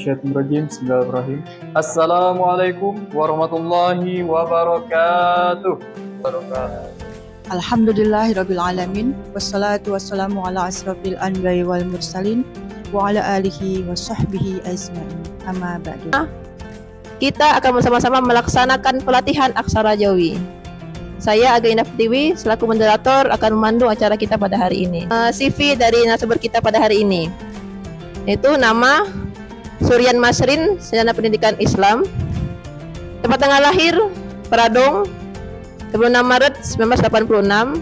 minasyaitonirrajim. Bismillahirrahmanirrahim. Assalamualaikum warahmatullahi wabarakatuh. Alhamdulillahirabbil alamin wassalatu wassalamu ala asrofil anbiya'i wal mursalin wa ala alihi wa sahbihi ajmain. Amma ba'du. Kita akan bersama-sama melaksanakan pelatihan aksara Jawi. Saya Aga Indah Pertiwi selaku moderator akan memandu acara kita pada hari ini. CV dari narasumber kita pada hari ini, yaitu nama Suryan Masrin, sarjana pendidikan Islam. Tempat tanggal lahir Peradong, 26 Maret 1986.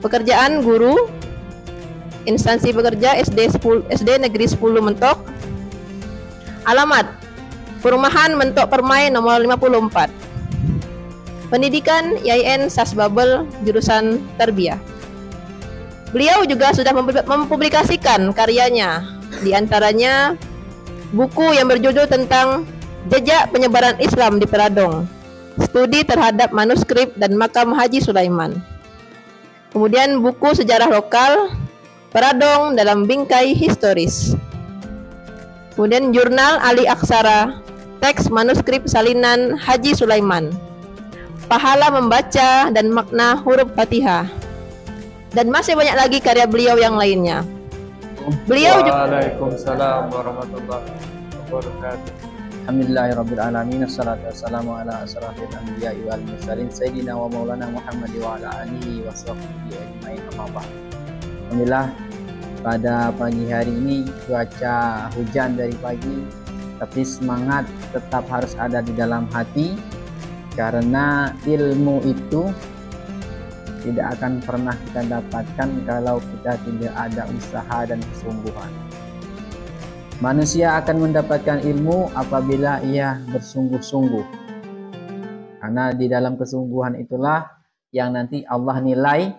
Pekerjaan guru. Instansi bekerja SD Negeri 10 Mentok. Alamat Perumahan Mentok Permai nomor 54. Pendidikan IAIN Sasbabel jurusan Tarbiyah. Beliau juga sudah mempublikasikan karyanya, di antaranya buku yang berjudul tentang Jejak Penyebaran Islam di Peradong, Studi Terhadap Manuskrip dan Makam Haji Sulaiman. Kemudian buku Sejarah Lokal Peradong dalam Bingkai Historis. Kemudian jurnal Ali Aksara, teks manuskrip salinan Haji Sulaiman, Pahala Membaca dan Makna Huruf Fatihah, dan masih banyak lagi karya beliau yang lainnya. Beliau juga Waalaikumsalam warahmatullahi wabarakatuh. Alhamdulillahirabbil alamin, wassalatu wassalamu ala asrofil anbiya'i wal mursalin sayyidina wa maulana Muhammad wa ala alihi wa sahbihi ajmain. Alhamdulillah, pada pagi hari ini cuaca hujan dari pagi, tapi semangat tetap harus ada di dalam hati, karena ilmu itu tidak akan pernah kita dapatkan kalau kita tidak ada usaha dan kesungguhan. Manusia akan mendapatkan ilmu apabila ia bersungguh-sungguh, karena di dalam kesungguhan itulah yang nanti Allah nilai,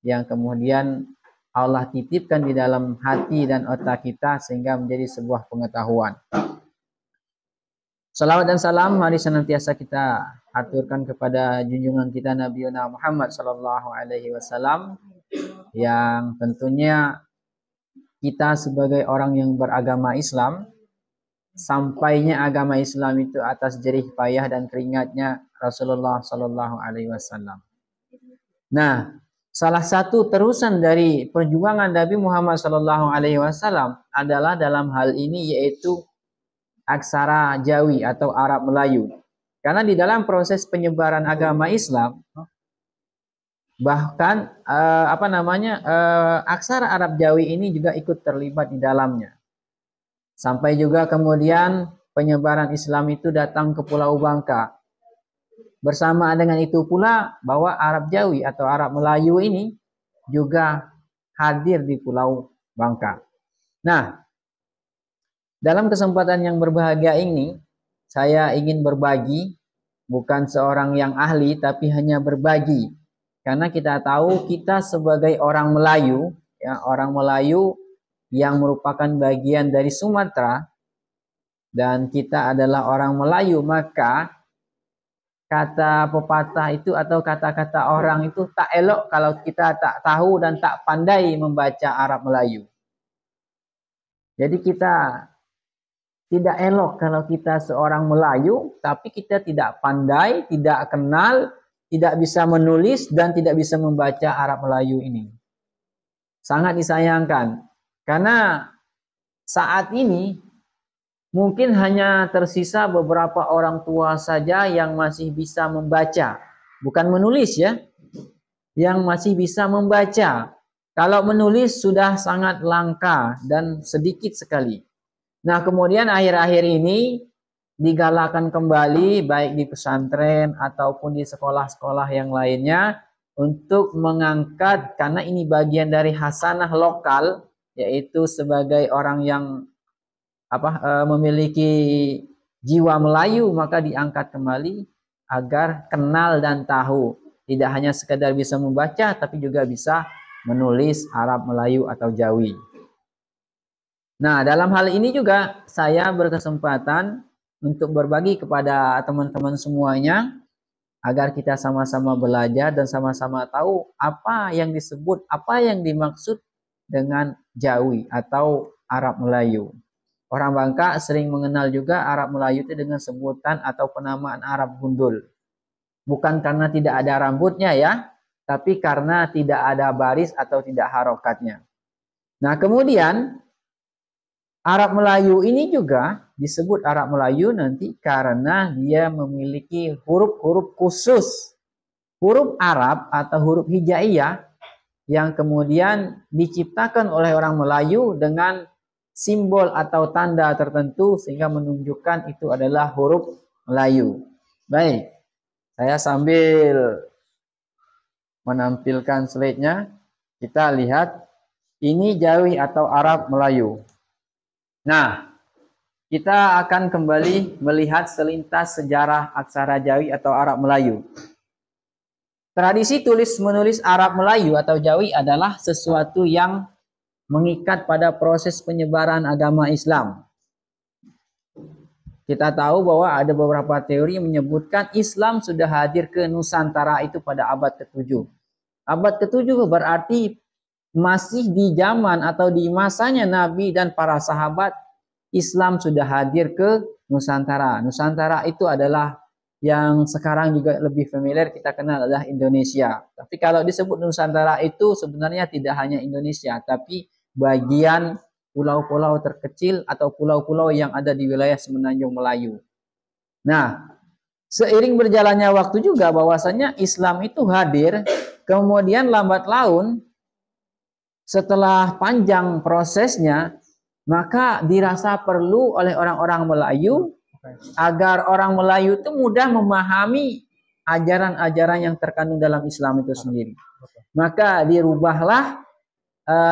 yang kemudian Allah titipkan di dalam hati dan otak kita sehingga menjadi sebuah pengetahuan. Salawat dan salam mari senantiasa kita aturkan kepada junjungan kita Nabi Muhammad sallallahu alaihi wasallam, yang tentunya kita sebagai orang yang beragama Islam, sampainya agama Islam itu atas jerih payah dan keringatnya Rasulullah sallallahu alaihi wasallam. Nah, salah satu terusan dari perjuangan Nabi Muhammad sallallahu alaihi wasallam adalah dalam hal ini yaitu aksara Jawi atau Arab Melayu. Karena di dalam proses penyebaran agama Islam, bahkan aksara Arab Jawi ini juga ikut terlibat di dalamnya. Sampai juga kemudian penyebaran Islam itu datang ke Pulau Bangka. Bersama dengan itu pula bahwa Arab Jawi atau Arab Melayu ini juga hadir di Pulau Bangka. Nah, dalam kesempatan yang berbahagia ini, saya ingin berbagi, bukan seorang yang ahli, tapi hanya berbagi. Karena kita tahu kita sebagai orang Melayu, ya, orang Melayu yang merupakan bagian dari Sumatera, dan kita adalah orang Melayu, maka kata pepatah itu atau kata-kata orang itu tak elok kalau kita tak tahu dan tak pandai membaca Arab Melayu. Jadi kita tidak elok kalau kita seorang Melayu, tapi kita tidak pandai, tidak kenal, tidak bisa menulis, dan tidak bisa membaca Arab Melayu ini. Sangat disayangkan, karena saat ini mungkin hanya tersisa beberapa orang tua saja yang masih bisa membaca. Bukan menulis ya, yang masih bisa membaca. Kalau menulis sudah sangat langka dan sedikit sekali. Nah, kemudian akhir-akhir ini digalakan kembali baik di pesantren ataupun di sekolah-sekolah yang lainnya untuk mengangkat, karena ini bagian dari hasanah lokal, yaitu sebagai orang yang memiliki jiwa Melayu, maka diangkat kembali agar kenal dan tahu, tidak hanya sekedar bisa membaca tapi juga bisa menulis Arab Melayu atau Jawi. Nah, dalam hal ini juga saya berkesempatan untuk berbagi kepada teman-teman semuanya agar kita sama-sama belajar dan sama-sama tahu apa yang disebut, apa yang dimaksud dengan Jawi atau Arab Melayu. Orang Bangka sering mengenal juga Arab Melayu itu dengan sebutan atau penamaan Arab gundul. Bukan karena tidak ada rambutnya ya, tapi karena tidak ada baris atau tidak harokatnya. Nah kemudian Arab Melayu ini juga disebut Arab Melayu nanti karena dia memiliki huruf-huruf khusus. Huruf Arab atau huruf hijaiyah yang kemudian diciptakan oleh orang Melayu dengan simbol atau tanda tertentu sehingga menunjukkan itu adalah huruf Melayu. Baik, saya sambil menampilkan slide-nya, kita lihat ini Jawi atau Arab Melayu. Nah, kita akan kembali melihat selintas sejarah aksara Jawi atau Arab Melayu. Tradisi tulis-menulis Arab Melayu atau Jawi adalah sesuatu yang mengikat pada proses penyebaran agama Islam. Kita tahu bahwa ada beberapa teori yang menyebutkan Islam sudah hadir ke Nusantara itu pada abad ke-7. Abad ke-7 berarti masih di zaman atau di masanya Nabi dan para sahabat, Islam sudah hadir ke Nusantara. Nusantara itu adalah yang sekarang juga lebih familiar kita kenal adalah Indonesia. Tapi kalau disebut Nusantara itu sebenarnya tidak hanya Indonesia, tapi bagian pulau-pulau terkecil atau pulau-pulau yang ada di wilayah Semenanjung Melayu. Nah, seiring berjalannya waktu juga bahwasanya Islam itu hadir, kemudian lambat laun setelah panjang prosesnya, maka dirasa perlu oleh orang-orang Melayu agar orang Melayu itu mudah memahami ajaran-ajaran yang terkandung dalam Islam itu sendiri. Maka dirubahlah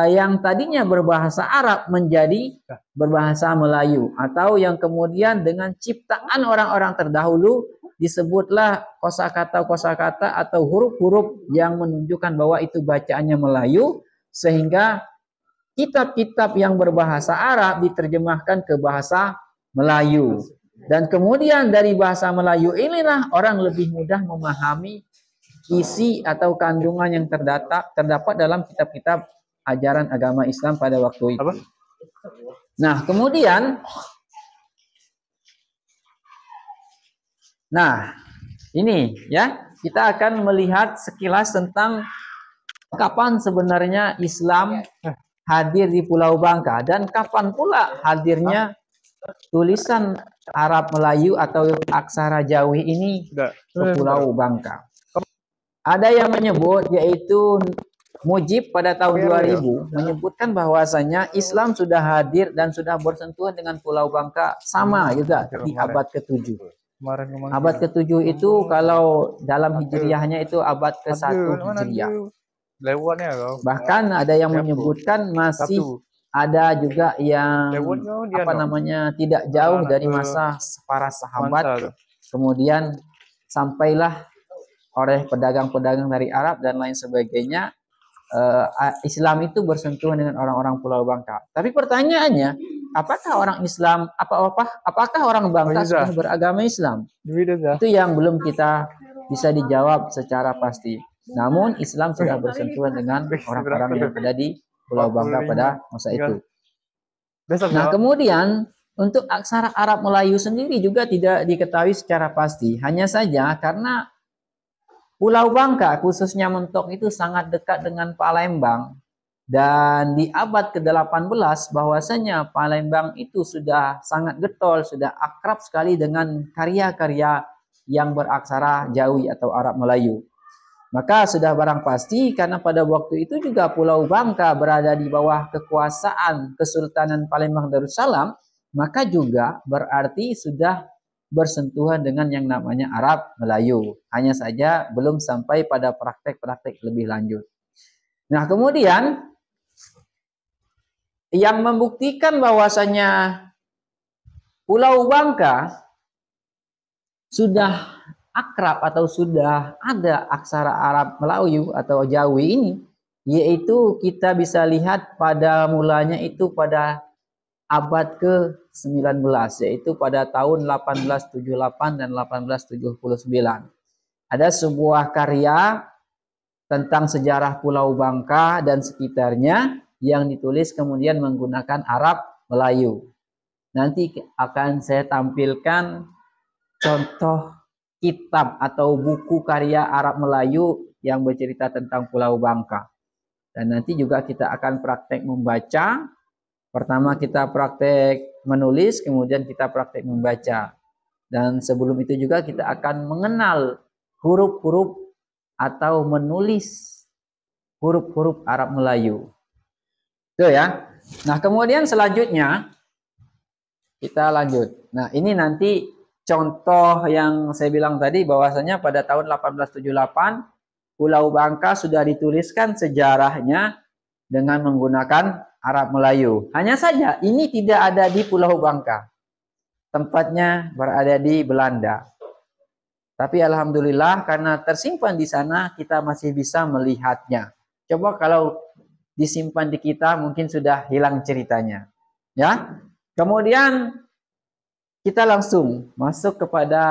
yang tadinya berbahasa Arab menjadi berbahasa Melayu, atau yang kemudian dengan ciptaan orang-orang terdahulu disebutlah kosakata-kosakata atau huruf-huruf yang menunjukkan bahwa itu bacaannya Melayu, sehingga kitab-kitab yang berbahasa Arab diterjemahkan ke bahasa Melayu. Dan kemudian dari bahasa Melayu inilah orang lebih mudah memahami isi atau kandungan yang terdapat dalam kitab-kitab ajaran agama Islam pada waktu itu. Nah, kemudian ini ya, kita akan melihat sekilas tentang kapan sebenarnya Islam hadir di Pulau Bangka dan kapan pula hadirnya tulisan Arab Melayu atau aksara Jawi ini ke Pulau Bangka. Ada yang menyebut, yaitu Mujib pada tahun 2000 menyebutkan bahwasanya Islam sudah hadir dan sudah bersentuhan dengan Pulau Bangka sama juga di abad ke-7. Abad ke-7 itu kalau dalam hijriahnya itu abad ke-1 hijriah. Bahkan ada yang menyebutkan masih ada juga yang tidak jauh dari masa para sahabat, kemudian sampailah oleh pedagang-pedagang dari Arab dan lain sebagainya, Islam itu bersentuhan dengan orang-orang Pulau Bangka. Tapi pertanyaannya, apakah orang Islam, apakah orang Bangka sudah beragama Islam? Itu yang belum kita bisa dijawab secara pasti. Namun Islam sudah bersentuhan dengan orang-orang yang ada di Pulau Bangka pada masa itu. Nah, kemudian untuk aksara Arab Melayu sendiri juga tidak diketahui secara pasti. Hanya saja karena Pulau Bangka, khususnya Mentok itu sangat dekat dengan Palembang. Dan di abad ke-18 bahwasanya Palembang itu sudah sangat getol, sudah akrab sekali dengan karya-karya yang beraksara Jawi atau Arab Melayu. Maka sudah barang pasti karena pada waktu itu juga Pulau Bangka berada di bawah kekuasaan Kesultanan Palembang Darussalam, maka juga berarti sudah bersentuhan dengan yang namanya Arab Melayu. Hanya saja belum sampai pada praktek-praktek lebih lanjut. Nah, kemudian yang membuktikan bahwasanya Pulau Bangka sudah akrab atau sudah ada aksara Arab Melayu atau Jawi ini, yaitu kita bisa lihat pada mulanya itu pada abad ke-19, yaitu pada tahun 1878 dan 1879. Ada sebuah karya tentang sejarah Pulau Bangka dan sekitarnya yang ditulis kemudian menggunakan Arab Melayu. nanti akan saya tampilkan contoh kitab atau buku karya Arab Melayu yang bercerita tentang Pulau Bangka. Dan nanti juga kita akan praktek membaca. Pertama kita praktek menulis, kemudian kita praktek membaca. Dan sebelum itu juga kita akan mengenal huruf-huruf atau menulis huruf-huruf Arab Melayu. Itu ya. Nah, kemudian selanjutnya kita lanjut. Nah, ini nanti contoh yang saya bilang tadi bahwasanya pada tahun 1878 Pulau Bangka sudah dituliskan sejarahnya dengan menggunakan Arab Melayu. Hanya saja ini tidak ada di Pulau Bangka. Tempatnya berada di Belanda. Tapi alhamdulillah karena tersimpan di sana kita masih bisa melihatnya. Coba kalau disimpan di kita mungkin sudah hilang ceritanya. Ya. Kemudian kita langsung masuk kepada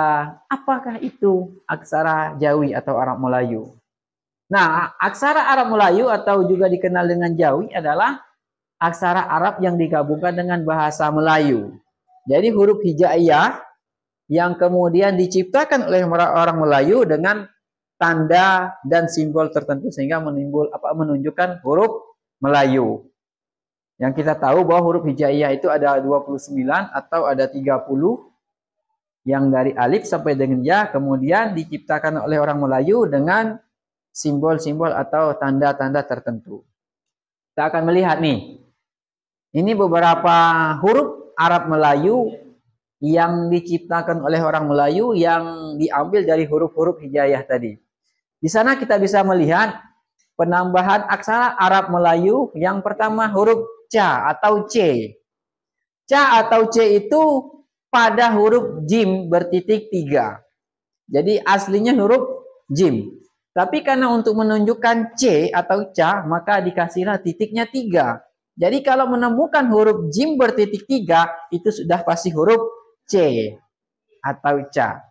apakah itu aksara Jawi atau Arab Melayu. Nah, aksara Arab Melayu atau juga dikenal dengan Jawi adalah aksara Arab yang digabungkan dengan bahasa Melayu. Jadi huruf hijaiyah yang kemudian diciptakan oleh orang Melayu dengan tanda dan simbol tertentu sehingga menunjukkan huruf Melayu. Yang kita tahu bahwa huruf hijaiyah itu ada 29 atau ada 30 yang dari alif sampai dengan ya kemudian diciptakan oleh orang Melayu dengan simbol-simbol atau tanda-tanda tertentu. Kita akan melihat nih. Ini beberapa huruf Arab Melayu yang diciptakan oleh orang Melayu yang diambil dari huruf-huruf hijaiyah tadi. Di sana kita bisa melihat penambahan aksara Arab Melayu yang pertama huruf ca atau c. Ca atau c itu pada huruf jim bertitik 3. Jadi aslinya huruf jim. Tapi karena untuk menunjukkan c atau ca maka dikasihlah titiknya 3. Jadi kalau menemukan huruf jim bertitik 3 itu sudah pasti huruf c atau ca.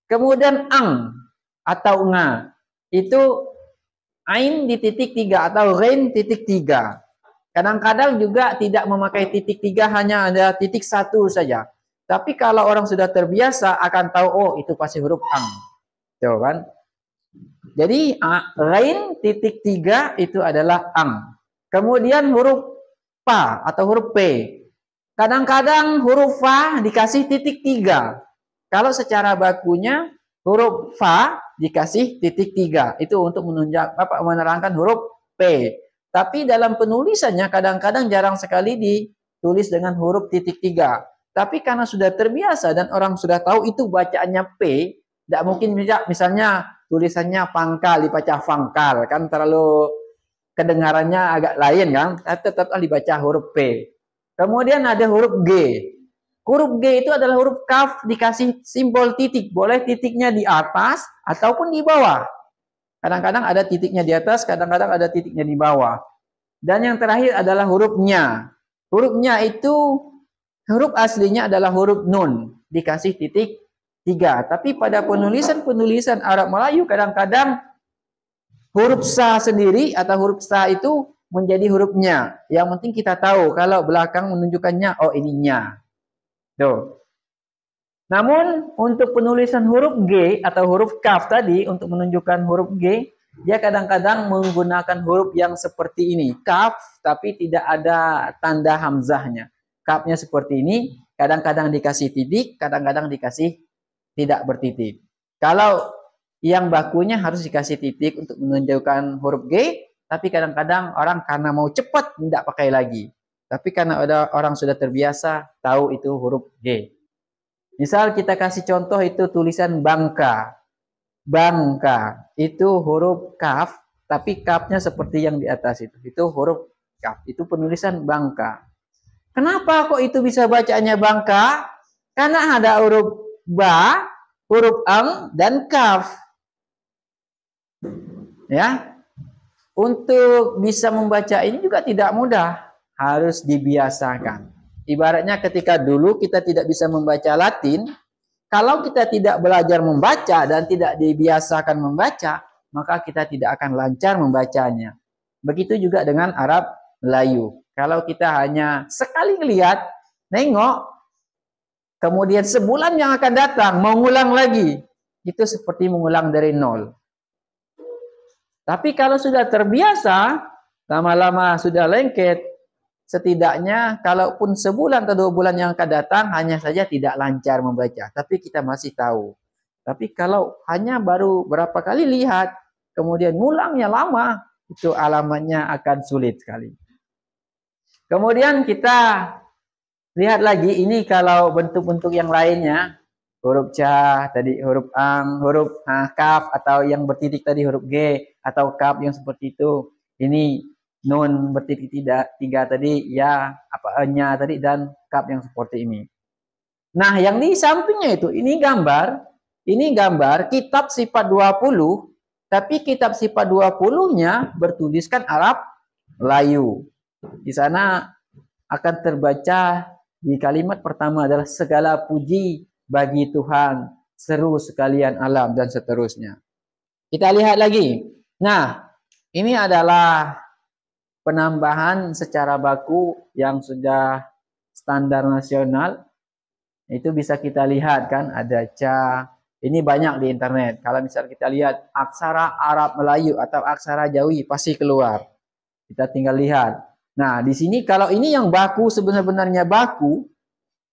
Kemudian ang atau nga itu ain di titik 3 atau ghain titik 3. Kadang-kadang juga tidak memakai titik 3 hanya ada titik 1 saja. Tapi kalau orang sudah terbiasa akan tahu oh itu pasti huruf ang. Tuh kan? Jadi ghain titik 3 itu adalah ang. Kemudian huruf pa atau huruf p. Kadang-kadang huruf fa dikasih titik 3. Kalau secara bakunya huruf fa dikasih titik 3. Itu untuk menerangkan huruf p. Tapi dalam penulisannya kadang-kadang jarang sekali ditulis dengan huruf titik 3. Tapi karena sudah terbiasa dan orang sudah tahu itu bacaannya p, tidak mungkin misalnya tulisannya pangkal dibaca fangkal kan terlalu kedengarannya agak lain kan, tetap dibaca huruf P. Kemudian ada huruf G. Huruf G itu adalah huruf kaf dikasih simbol titik. Boleh titiknya di atas ataupun di bawah. Kadang-kadang ada titiknya di atas, kadang-kadang ada titiknya di bawah. Dan yang terakhir adalah huruf nya. Huruf nya itu huruf aslinya adalah huruf nun dikasih titik 3. Tapi pada penulisan Arab Melayu kadang-kadang huruf sa sendiri atau huruf sa itu menjadi hurufnya. Yang penting kita tahu kalau belakang menunjukkannya, oh ininya. Tuh. Namun untuk penulisan huruf G atau huruf kaf tadi untuk menunjukkan huruf G, dia kadang-kadang menggunakan huruf yang seperti ini. Kaf tapi tidak ada tanda hamzahnya. Kafnya seperti ini, kadang-kadang dikasih titik, kadang-kadang dikasih tidak bertitik. Kalau yang bakunya harus dikasih titik untuk menunjukkan huruf G, tapi kadang-kadang orang karena mau cepat tidak pakai lagi. Tapi karena ada orang sudah terbiasa tahu itu huruf G. Misal kita kasih contoh itu tulisan Bangka. Bangka itu huruf kaf, tapi kafnya seperti yang di atas itu. Itu huruf kaf, itu penulisan Bangka. Kenapa kok itu bisa bacaannya Bangka? Karena ada huruf ba, huruf ang, dan kaf. Ya, untuk bisa membaca ini juga tidak mudah, harus dibiasakan. Ibaratnya ketika dulu kita tidak bisa membaca Latin, kalau kita tidak belajar membaca dan tidak dibiasakan membaca, maka kita tidak akan lancar membacanya. Begitu juga dengan Arab Melayu. Kalau kita hanya sekali lihat, nengok, kemudian sebulan yang akan datang mau ngulang lagi, itu seperti mengulang dari nol. Tapi kalau sudah terbiasa, lama-lama sudah lengket, setidaknya kalaupun sebulan atau 2 bulan yang akan datang, hanya saja tidak lancar membaca, tapi kita masih tahu. Tapi kalau hanya baru berapa kali lihat, kemudian ngulangnya lama, itu alamatnya akan sulit sekali. Kemudian kita lihat lagi, ini kalau bentuk-bentuk yang lainnya, huruf ca, tadi huruf ang, huruf kaf, atau yang bertitik tadi huruf g, atau kaf yang seperti itu. Ini nun bertitik tiga tadi, ya, nya tadi, dan kaf yang seperti ini. Nah, yang di sampingnya itu, ini gambar kitab sifat 20, tapi kitab sifat 20-nya bertuliskan Arab Melayu. Di sana akan terbaca di kalimat pertama adalah segala puji bagi Tuhan, seru sekalian alam, dan seterusnya. Kita lihat lagi. Nah, ini adalah penambahan secara baku yang sudah standar nasional. Itu bisa kita lihat kan, ada ca. Ini banyak di internet. Kalau misal kita lihat aksara Arab Melayu atau aksara Jawi pasti keluar. Kita tinggal lihat. Nah, di sini kalau ini yang baku, sebenarnya baku,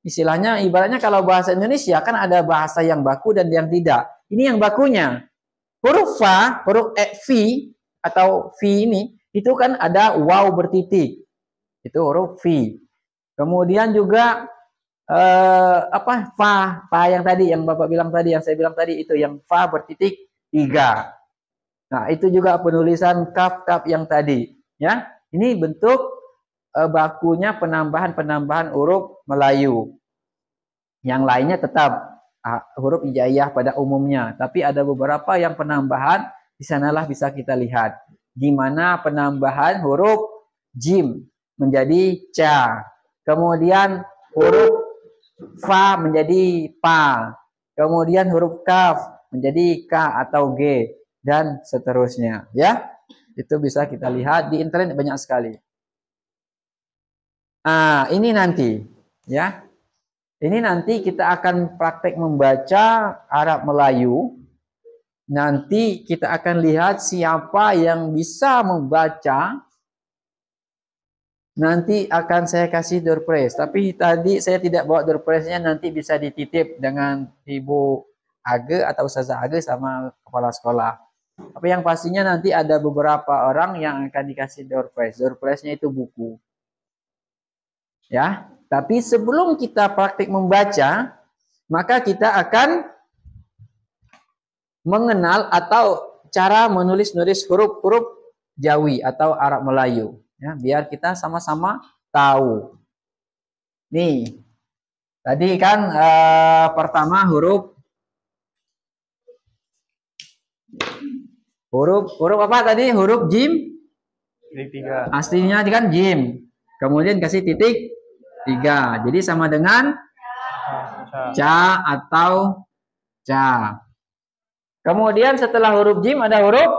istilahnya ibaratnya kalau bahasa Indonesia kan ada bahasa yang baku dan yang tidak. Ini yang bakunya. Huruf fa, huruf fi atau fi ini, itu kan ada waw bertitik. Itu huruf fi. Kemudian juga fa yang tadi, yang Bapak bilang tadi, yang saya bilang tadi, itu yang fa bertitik 3. Nah, itu juga penulisan kaf yang tadi, ya. Ini bentuk bakunya penambahan huruf Melayu. Yang lainnya tetap huruf hijaiyah pada umumnya, tapi ada beberapa yang penambahan, di sanalah bisa kita lihat gimana penambahan huruf jim menjadi ca. Kemudian huruf fa menjadi pa. Kemudian huruf kaf menjadi ka atau g, dan seterusnya, ya. Itu bisa kita lihat di internet banyak sekali. Ini nanti, ya. Ini nanti kita akan praktek membaca Arab Melayu. Nanti kita akan lihat siapa yang bisa membaca. Nanti akan saya kasih door prize. Tapi tadi saya tidak bawa door prize-nya, nanti bisa dititip dengan Ibu Age atau Ustazah Age sama kepala sekolah. Tapi yang pastinya nanti ada beberapa orang yang akan dikasih door prize. Door prize-nya itu buku. Ya, tapi sebelum kita praktik membaca, maka kita akan mengenal atau cara menulis huruf-huruf Jawi atau Arab Melayu. Ya, biar kita sama-sama tahu. Nih, tadi kan pertama huruf apa tadi? Huruf jim. Titik 3. Aslinya kan jim. Kemudian kasih titik 3. Jadi sama dengan ca atau ca. Kemudian setelah huruf jim ada huruf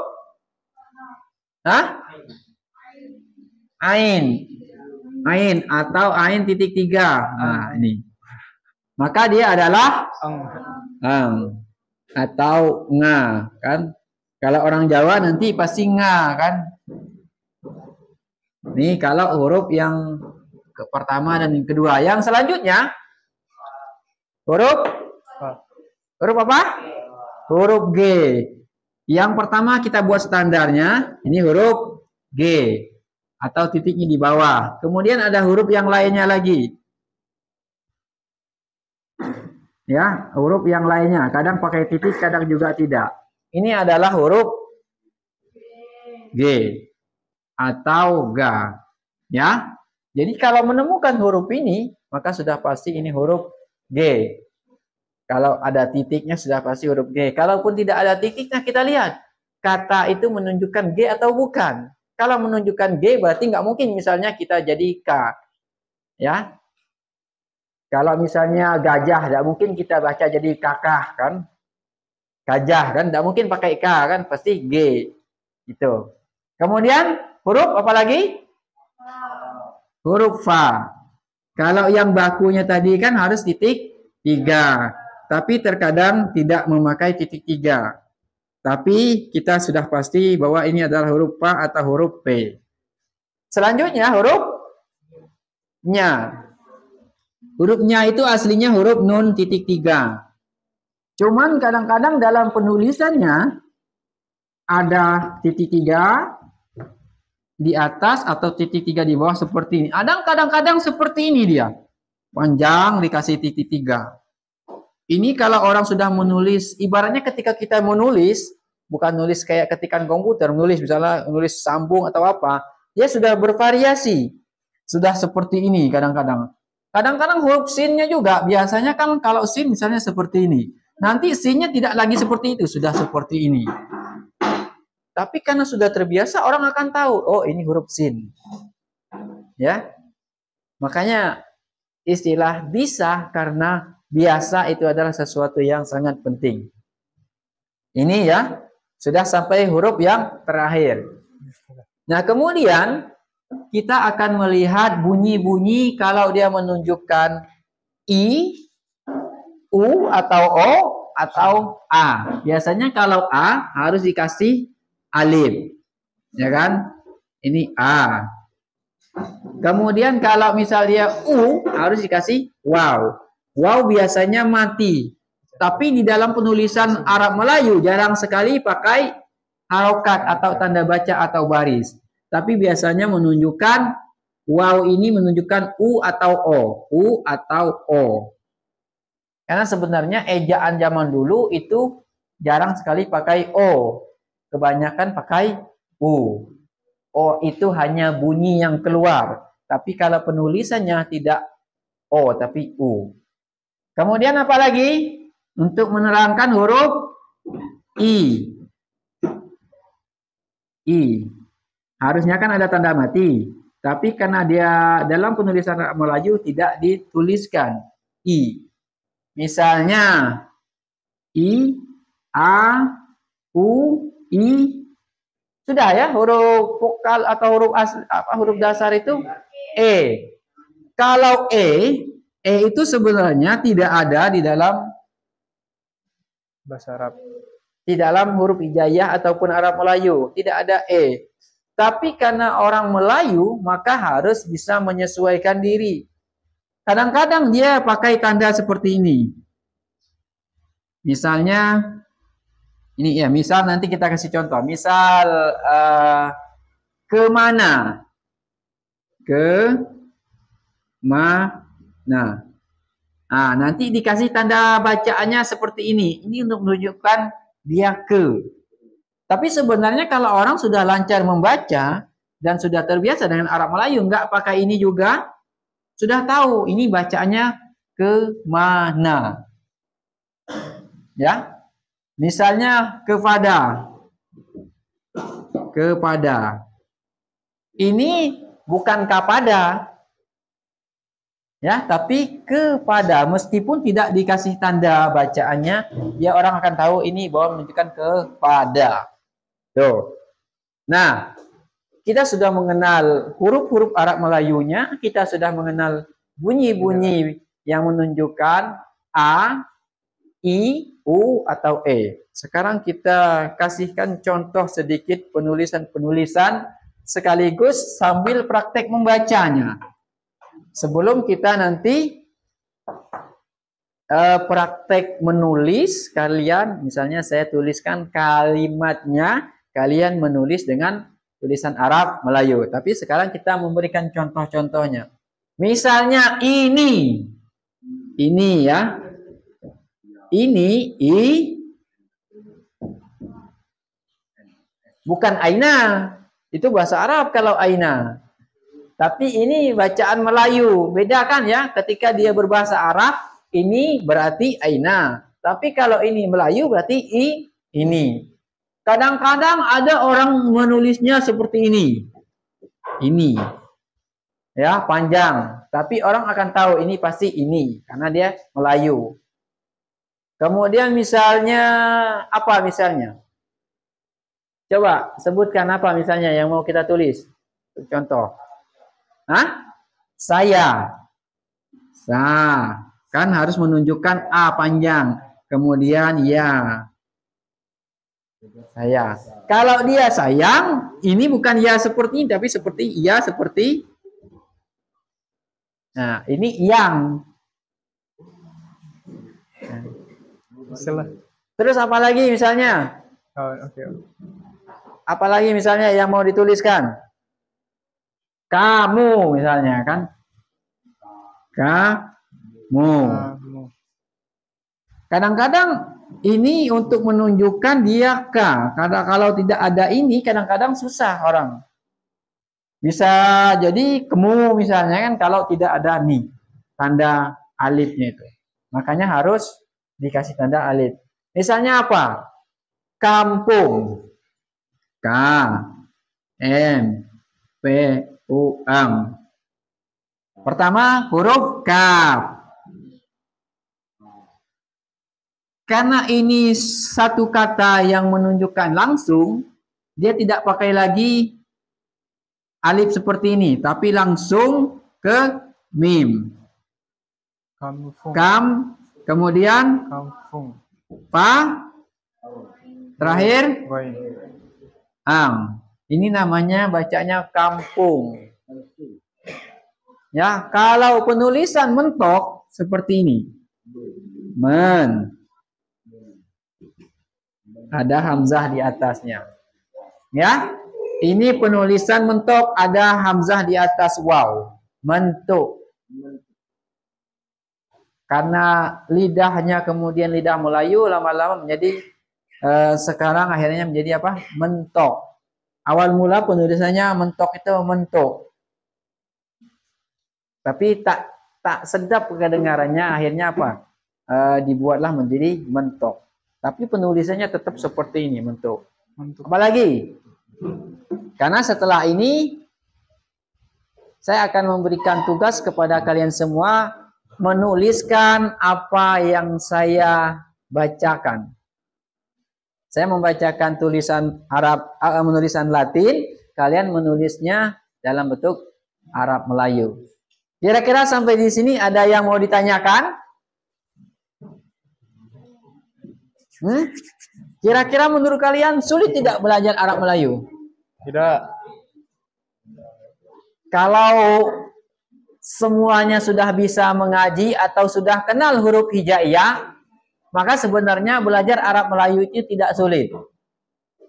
ain. Ain atau ain titik 3. Nah, ini. Maka dia adalah ang atau nga, kan? Kalau orang Jawa nanti pasti nga, kan? Nih kalau huruf yang pertama dan yang kedua. Yang selanjutnya huruf apa? Huruf G. Yang pertama kita buat standarnya. Ini huruf G atau titiknya di bawah. Kemudian ada huruf yang lainnya lagi. Ya, huruf yang lainnya. Kadang pakai titik, kadang juga tidak. Ini adalah huruf G atau ga, ya. Jadi kalau menemukan huruf ini, maka sudah pasti ini huruf G. Kalau ada titiknya sudah pasti huruf G. Kalaupun tidak ada titiknya, kita lihat kata itu menunjukkan G atau bukan. Kalau menunjukkan G berarti nggak mungkin misalnya kita jadi K, ya. Kalau misalnya gajah, tidak mungkin kita baca jadi kakah, kan? Gajah, kan? Tidak mungkin pakai K, kan? Pasti G. Gitu. Kemudian huruf apa lagi? Huruf fa. Kalau yang bakunya tadi kan harus titik tiga. Tapi terkadang tidak memakai titik tiga. Tapi kita sudah pasti bahwa ini adalah huruf pa atau huruf p. Selanjutnya huruf nya. Huruf nya itu aslinya huruf nun titik tiga. Cuman kadang-kadang dalam penulisannya ada titik tiga di atas atau titik tiga di bawah seperti ini. Kadang-kadang seperti ini dia. Panjang dikasih titik tiga. Ini kalau orang sudah menulis, ibaratnya ketika kita menulis, bukan nulis kayak ketikan komputer, menulis misalnya nulis sambung atau apa, dia sudah bervariasi. Sudah seperti ini kadang-kadang. Kadang-kadang huruf sin-nya juga, biasanya kan kalau sin misalnya seperti ini. Nanti sin-nya tidak lagi seperti itu, sudah seperti ini. Tapi karena sudah terbiasa, orang akan tahu, oh ini huruf sin. Ya. Makanya istilah bisa karena biasa itu adalah sesuatu yang sangat penting. Ini ya, sudah sampai huruf yang terakhir. Nah, kemudian kita akan melihat bunyi-bunyi kalau dia menunjukkan I, U, atau O, atau A. Biasanya kalau A harus dikasih alif. Ya kan? Ini A. Kemudian kalau misal dia U harus dikasih waw. Waw biasanya mati. Tapi di dalam penulisan Arab Melayu jarang sekali pakai harokat atau tanda baca atau baris. Tapi biasanya menunjukkan waw ini menunjukkan U atau O. U atau O. Karena sebenarnya ejaan zaman dulu itu jarang sekali pakai O. Kebanyakan pakai U. O itu hanya bunyi yang keluar. Tapi kalau penulisannya tidak O tapi U. Kemudian apa lagi? Untuk menerangkan huruf I. I. Harusnya kan ada tanda mati. Tapi karena dia dalam penulisan Arab Melayu tidak dituliskan I. Misalnya I, A, U, I. Sudah ya huruf vokal atau huruf dasar itu E. Kalau E itu sebenarnya tidak ada di dalam bahasa Arab. Di dalam huruf hijaiyah ataupun Arab Melayu. Tidak ada E. Tapi karena orang Melayu, maka harus bisa menyesuaikan diri. Kadang-kadang dia pakai tanda seperti ini. Misalnya, ini ya, misal nanti kita kasih contoh. Misal, kemana? Nah, nanti dikasih tanda bacaannya seperti ini. Ini untuk menunjukkan dia ke. Tapi sebenarnya kalau orang sudah lancar membaca dan sudah terbiasa dengan Arab Melayu, nggak pakai ini juga, sudah tahu ini bacaannya ke mana. Ya, misalnya kepada. Kepada. Ini bukan kapada. Ya, tapi kepada, meskipun tidak dikasih tanda bacaannya, ya orang akan tahu ini bahwa menunjukkan kepada. Tuh. Nah, kita sudah mengenal huruf-huruf Arab Melayunya, kita sudah mengenal bunyi-bunyi yang menunjukkan A, I, U, atau E. Sekarang kita kasihkan contoh sedikit penulisan-penulisan sekaligus sambil praktek membacanya. Sebelum kita nanti praktek menulis, kalian misalnya saya tuliskan kalimatnya, kalian menulis dengan tulisan Arab Melayu. Tapi sekarang kita memberikan contoh-contohnya. Misalnya ini ya, ini I, bukan aina, itu bahasa Arab kalau aina. Tapi ini bacaan Melayu, beda kan ya? Ketika dia berbahasa Arab, ini berarti aina. Tapi kalau ini Melayu berarti ini. Kadang-kadang ada orang menulisnya seperti ini. Ini. Ya, panjang. Tapi orang akan tahu ini pasti ini. Karena dia Melayu. Kemudian misalnya, apa misalnya? Coba sebutkan apa misalnya yang mau kita tulis. Contoh. Hah? Saya. Kan harus menunjukkan A panjang. Kemudian ya. Saya. Kalau dia sayang, ini bukan ya seperti ini, tapi seperti ya seperti. Nah, ini yang. Salah. Terus apa lagi misalnya? Oh, oke. Apalagi misalnya yang mau dituliskan? Kamu misalnya kan? Kamu. Kamu. Kadang-kadang ini untuk menunjukkan dia ka. Karena kalau tidak ada ini kadang-kadang susah orang. Bisa jadi kemu misalnya kan kalau tidak ada nih tanda alifnya itu. Makanya harus dikasih tanda alif. Misalnya apa? Kampung. K M P U M. Pertama huruf kaf. Karena ini satu kata yang menunjukkan langsung, dia tidak pakai lagi alif seperti ini, tapi langsung ke mim. Kampung. Kam, kemudian Kampung. pa, terakhir Baik. ang. Ini namanya bacanya kampung. Ya, kalau penulisan mentok seperti ini. Men. Ada hamzah di atasnya. Ya. Ini penulisan mentok ada hamzah di atas waw. Mentok. Karena lidahnya kemudian lidah Melayu lama-lama menjadi sekarang akhirnya menjadi apa? Mentok. Awal mula penulisannya mentok itu mentok. Tapi tak sedap kedengarannya akhirnya apa? Dibuatlah menjadi mentok. Tapi penulisannya tetap seperti ini mentok. Apalagi? Karena setelah ini saya akan memberikan tugas kepada kalian semua menuliskan apa yang saya bacakan. Saya membacakan tulisan Arab, menulisan Latin, kalian menulisnya dalam bentuk Arab Melayu. Kira-kira sampai di sini ada yang mau ditanyakan? Kira-kira menurut kalian sulit tidak belajar Arab Melayu? Tidak. Kalau semuanya sudah bisa mengaji atau sudah kenal huruf hijaiyah, maka sebenarnya belajar Arab Melayu itu tidak sulit.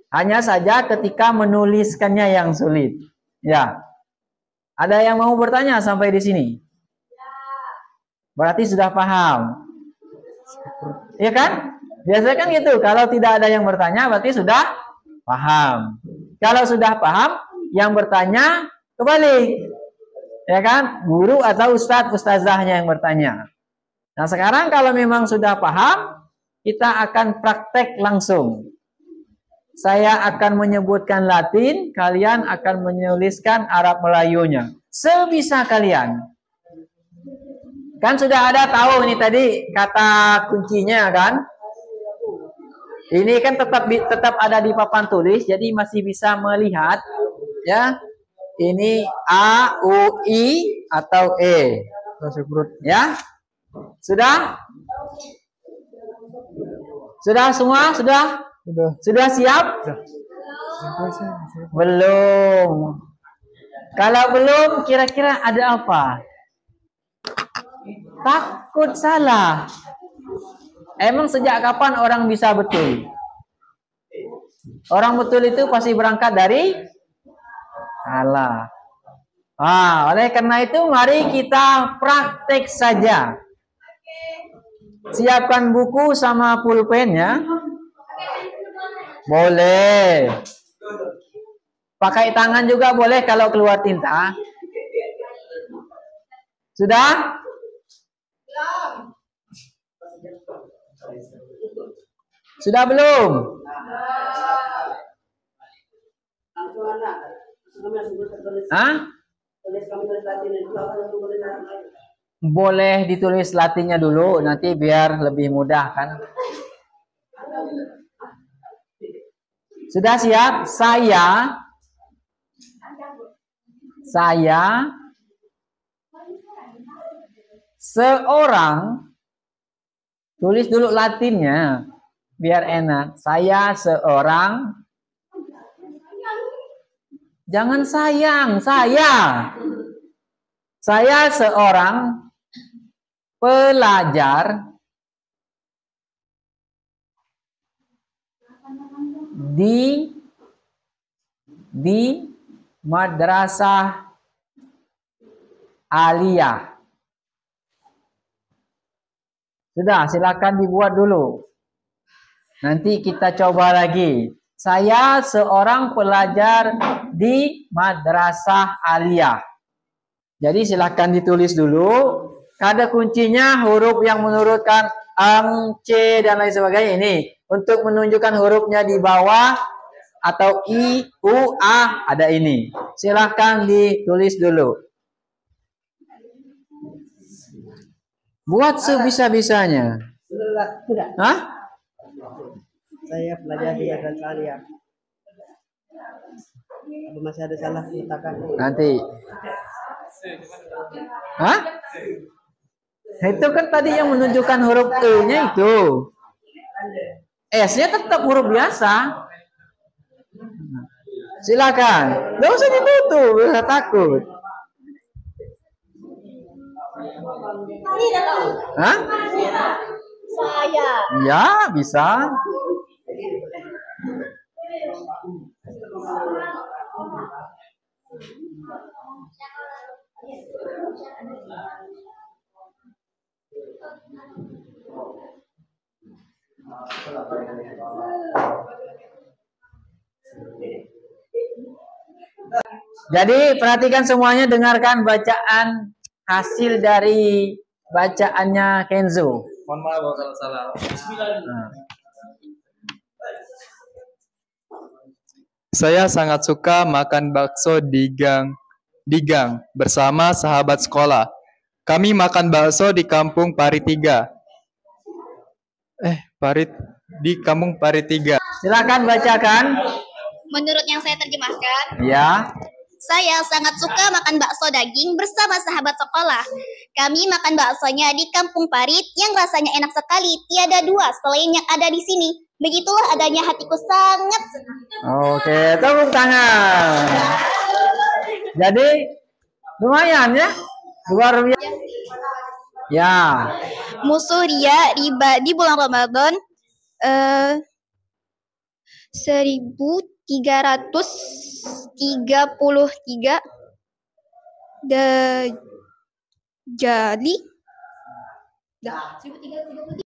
Hanya saja ketika menuliskannya yang sulit. Ya. Ada yang mau bertanya sampai di sini? Berarti sudah paham. Iya kan? Biasanya kan gitu. Kalau tidak ada yang bertanya berarti sudah paham. Kalau sudah paham, yang bertanya kembali. Ya kan? Guru atau ustadz, ustazahnya yang bertanya. Nah sekarang kalau memang sudah paham, kita akan praktek langsung. Saya akan menyebutkan Latin, kalian akan menuliskan Arab Melayunya. Sebisa kalian. Kan sudah ada tahu ini tadi kata kuncinya kan? Ini kan tetap ada di papan tulis, jadi masih bisa melihat. Ya, ini A, U, I atau E. Ya, sudah? Sudah semua? Sudah? Sudah siap? Belum. Kalau belum, kira-kira ada apa? Takut salah. Emang sejak kapan orang bisa betul? Orang betul itu pasti berangkat dari salah. Oleh karena itu mari kita praktek saja. Siapkan buku sama pulpen ya. Boleh. Pakai tangan juga boleh kalau keluar tinta. Sudah? Sudah belum? Hah? Boleh ditulis Latinnya dulu, nanti biar lebih mudah kan. Sudah siap? Saya seorang Tulis dulu Latinnya biar enak. Saya seorang. Jangan sayang, saya. Saya seorang pelajar di madrasah aliyah. Sudah, silakan dibuat dulu. Nanti kita coba lagi. Saya seorang pelajar di madrasah aliyah. Jadi silakan ditulis dulu. Kata kuncinya huruf yang menurutkan ang, c, dan lain sebagainya ini. Untuk menunjukkan hurufnya di bawah atau i, u, a, ada ini. Silahkan ditulis dulu. Buat sebisa-bisanya. Sudah. Hah? Saya pelajar di madrasah aliyah. Apa masih ada salah letakkan? Nanti. Hah? Itu kan tadi yang menunjukkan huruf E-nya itu. S-nya tetap huruf biasa. Silakan. Nggak usah ditutup, nggak takut. Hah? Saya. Ya, bisa. Jadi perhatikan semuanya, dengarkan bacaan hasil dari bacaannya Kenzo. Mohon maaf kalau salah. Saya sangat suka makan bakso di gang bersama sahabat sekolah. Kami makan bakso di kampung Parit 3. Di kampung Parit 3. Silakan bacakan. Menurut yang saya terjemahkan, Ya. saya sangat suka makan bakso daging bersama sahabat sekolah. Kami makan baksonya di Kampung Parit yang rasanya enak sekali. Tiada dua selain yang ada di sini. Begitulah adanya hatiku sangat senang. Oke, tepuk tangan. Jadi lumayan ya, luar biasa. Ya. Musuh Ria riba di bulan Ramadan 1333 Dajjali 1333